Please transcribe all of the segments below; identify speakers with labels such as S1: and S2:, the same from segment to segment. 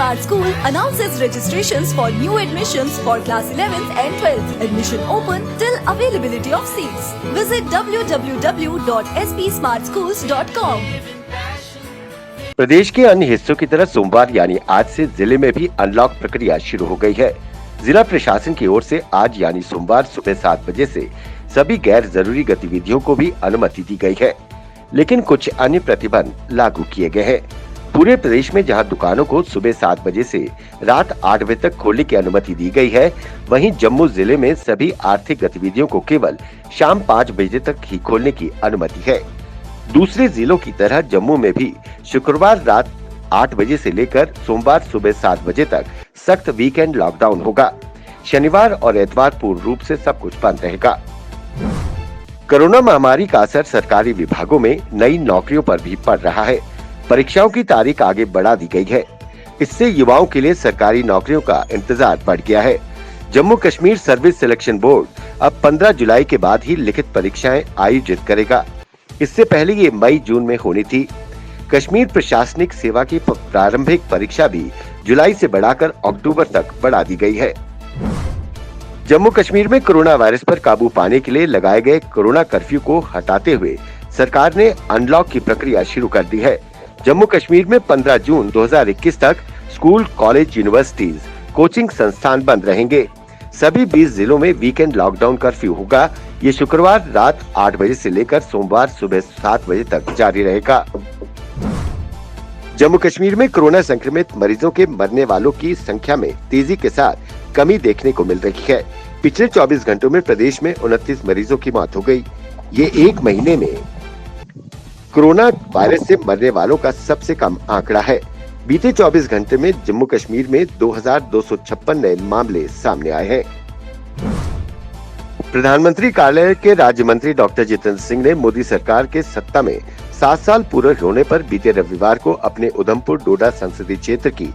S1: Smart School announces registrations for new admissions for class 11th and 12th. Admission open till availability of seats. Visit www.spsmartschools.com.
S2: प्रदेश के अन्य हिस्सों की तरह सोमवार यानी आज से जिले में भी अनलॉक प्रक्रिया शुरू हो गई है। जिला प्रशासन की ओर से आज यानी सोमवार सुबह 7 बजे से सभी गैर जरूरी गतिविधियों को भी अनुमति दी गई है, लेकिन कुछ अन्य प्रतिबंध लागू किए गए हैं। पूरे प्रदेश में जहां दुकानों को सुबह 7 बजे से रात 8 बजे तक खोलने की अनुमति दी गई है, वहीं जम्मू जिले में सभी आर्थिक गतिविधियों को केवल शाम 5 बजे तक ही खोलने की अनुमति है। दूसरे जिलों की तरह जम्मू में भी शुक्रवार रात 8 बजे से लेकर सोमवार सुबह 7 बजे तक सख्त वीकेंड लॉकडाउन होगा। शनिवार और इतवार पूर्ण रूप से सब कुछ बंद रहेगा। कोरोना महामारी का असर सरकारी विभागों में नई नौकरियों पर भी पड़ रहा है। परीक्षाओं की तारीख आगे बढ़ा दी गई है। इससे युवाओं के लिए सरकारी नौकरियों का इंतजार बढ़ गया है। Jammu Kashmir service selection board अब 15 जुलाई के बाद ही लिखित परीक्षाएं आयोजित करेगा। इससे पहले ये मई जून में होनी थी। कश्मीर प्रशासनिक सेवा की प्रारंभिक परीक्षा भी जुलाई से बढ़ाकर अक्टूबर तक बढ़ा दी गई है। जम्मू कश्मीर में कोरोना वायरस पर काबू पाने के लिए लगाए गए कोरोना कर्फ्यू को हटाते हुए सरकार ने अनलॉक की प्रक्रिया शुरू कर दी है। जम्मू कश्मीर में 15 जून 2021 तक स्कूल, कॉलेज, यूनिवर्सिटीज, कोचिंग संस्थान बंद रहेंगे। सभी 20 जिलों में वीकेंड लॉकडाउन कर्फ्यू होगा। ये शुक्रवार रात 8 बजे से लेकर सोमवार सुबह 7 बजे तक जारी रहेगा। जम्मू कश्मीर में कोरोना संक्रमित मरीजों के मरने वालों की संख्या में तेजी के साथ कमी देखने को मिल रही है। पिछले 24 घंटों में प्रदेश में 29 मरीजों की मौत हो गई। ये एक महीने में कोरोना वायरस से मरने वालों का सबसे कम आंकड़ा है। बीते 24 घंटे में जम्मू कश्मीर में 2256 नए मामले सामने आए हैं। प्रधानमंत्री कार्यालय के राज्य मंत्री डॉक्टर जितेंद्र सिंह ने मोदी सरकार के सत्ता में 7 साल पूरे होने पर बीते रविवार को अपने उधमपुर डोडा संसदीय क्षेत्र की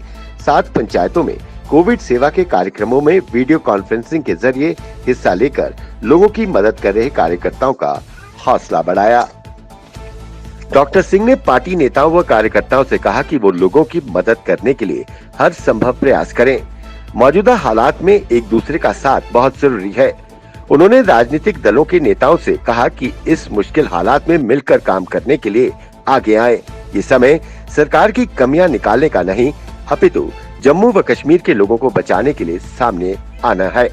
S2: 7 पंचायतों में कोविड सेवा के कार्यक्रमों में वीडियो कॉन्फ्रेंसिंग के जरिए हिस्सा लेकर लोगों की मदद कर रहे कार्यकर्ताओं का हौसला बढ़ाया। डॉक्टर सिंह ने पार्टी नेताओं व कार्यकर्ताओं से कहा कि वो लोगों की मदद करने के लिए हर संभव प्रयास करें। मौजूदा हालात में एक दूसरे का साथ बहुत जरूरी है। उन्होंने राजनीतिक दलों के नेताओं से कहा कि इस मुश्किल हालात में मिलकर काम करने के लिए आगे आए। ये समय सरकार की कमियां निकालने का नहीं, अपितु जम्मू व कश्मीर के लोगों को बचाने के लिए सामने आना है।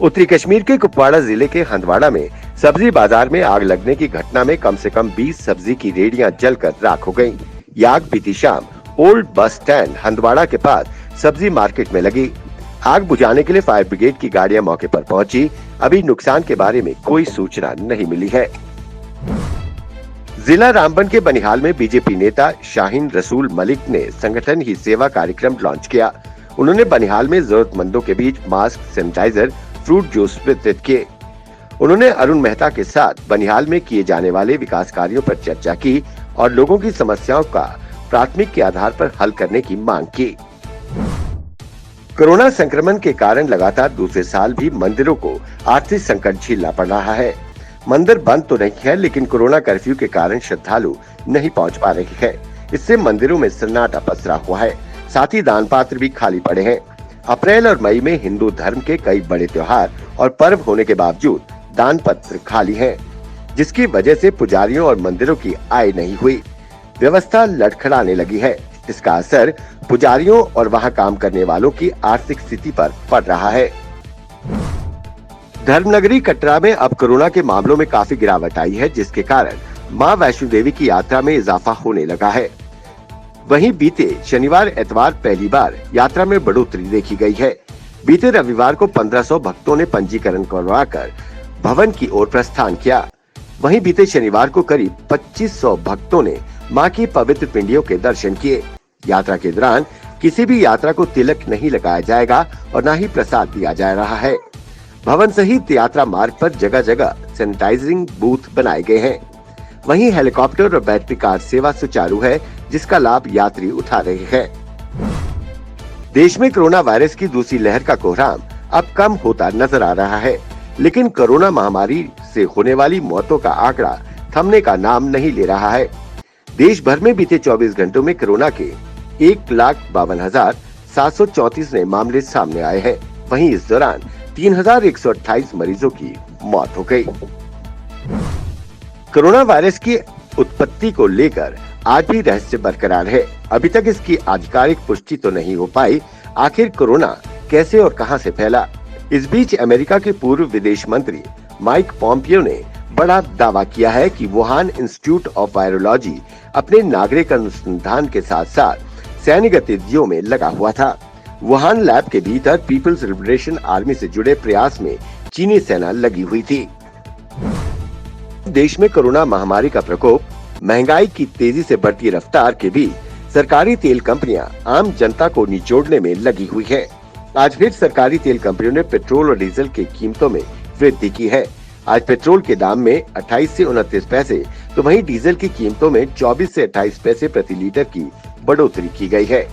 S2: उत्तरी कश्मीर के कुपवाड़ा जिले के हंदवाड़ा में सब्जी बाजार में आग लगने की घटना में कम से कम 20 सब्जी की रेहड़ियां जलकर राख हो गयी। ये आग बीती शाम ओल्ड बस स्टैंड हंदवाड़ा के पास सब्जी मार्केट में लगी। आग बुझाने के लिए फायर ब्रिगेड की गाड़ियां मौके पर पहुंची। अभी नुकसान के बारे में कोई सूचना नहीं मिली है। जिला रामबन के बनिहाल में बीजेपी नेता शाहीन रसूल मलिक ने संगठन ही सेवा कार्यक्रम लॉन्च किया। उन्होंने बनिहाल में जरूरतमंदों के बीच मास्क, सैनिटाइजर, फ्रूट जूस वितरित किए। उन्होंने अरुण मेहता के साथ बनिहाल में किए जाने वाले विकास कार्यों पर चर्चा की और लोगों की समस्याओं का प्राथमिक के आधार पर हल करने की मांग की। कोरोना संक्रमण के कारण लगातार दूसरे साल भी मंदिरों को आर्थिक संकट झेलना पड़ रहा है। मंदिर बंद तो नहीं है, लेकिन कोरोना कर्फ्यू के कारण श्रद्धालु नहीं पहुंच पा रहे हैं। इससे मंदिरों में सन्नाटा पसरा हुआ है। साथ ही दान पात्र भी खाली पड़े हैं। अप्रैल और मई में हिंदू धर्म के कई बड़े त्योहार और पर्व होने के बावजूद दान पत्र खाली हैं, जिसकी वजह से पुजारियों और मंदिरों की आय नहीं हुई। व्यवस्था लड़खड़ाने लगी है। इसका असर पुजारियों और वहां काम करने वालों की आर्थिक स्थिति पर पड़ रहा है। धर्मनगरी कटरा में अब कोरोना के मामलों में काफी गिरावट आई है, जिसके कारण मां वैष्णो देवी की यात्रा में इजाफा होने लगा है। वहीं बीते शनिवार इतवार पहली बार यात्रा में बढ़ोतरी देखी गई है। बीते रविवार को 1500 भक्तों ने पंजीकरण करवाकर भवन की ओर प्रस्थान किया। वहीं बीते शनिवार को करीब 2500 भक्तों ने मां की पवित्र पिंडियों के दर्शन किए। यात्रा के दौरान किसी भी यात्रा को तिलक नहीं लगाया जाएगा और न ही प्रसाद दिया जा रहा है। भवन सहित यात्रा मार्ग पर जगह जगह सैनिटाइजिंग बूथ बनाए गए हैं। वहीं हेलीकॉप्टर और बैटरी कार सेवा सुचारू है, जिसका लाभ यात्री उठा रहे हैं। देश में कोरोना वायरस की दूसरी लहर का कोहराम अब कम होता नजर आ रहा है, लेकिन कोरोना महामारी से होने वाली मौतों का आंकड़ा थमने का नाम नहीं ले रहा है। देश भर में बीते 24 घंटों में कोरोना के 1,52,734 नए मामले सामने आए हैं। वहीं इस दौरान 3,128 मरीजों की मौत हो गई। कोरोना वायरस की उत्पत्ति को लेकर आज भी रहस्य बरकरार है। अभी तक इसकी आधिकारिक पुष्टि तो नहीं हो पाई। आखिर कोरोना कैसे और कहां से फैला? इस बीच अमेरिका के पूर्व विदेश मंत्री माइक पॉम्पियो ने बड़ा दावा किया है कि वुहान इंस्टीट्यूट ऑफ वायरोलॉजी अपने नागरिक अनुसंधान के साथ साथ सैन्य गतिविधियों में लगा हुआ था। वुहान लैब के भीतर पीपल्स लिबरेशन आर्मी से जुड़े प्रयास में चीनी सेना लगी हुई थी। देश में कोरोना महामारी का प्रकोप, महंगाई की तेजी से बढ़ती रफ्तार के बीच सरकारी तेल कंपनियां आम जनता को निचोड़ने में लगी हुई है। आज फिर सरकारी तेल कंपनियों ने पेट्रोल और डीजल की कीमतों में वृद्धि की है। आज पेट्रोल के दाम में 28 से 29 पैसे तो वहीं डीजल की कीमतों में 24 से 28 पैसे प्रति लीटर की बढ़ोतरी की गई है।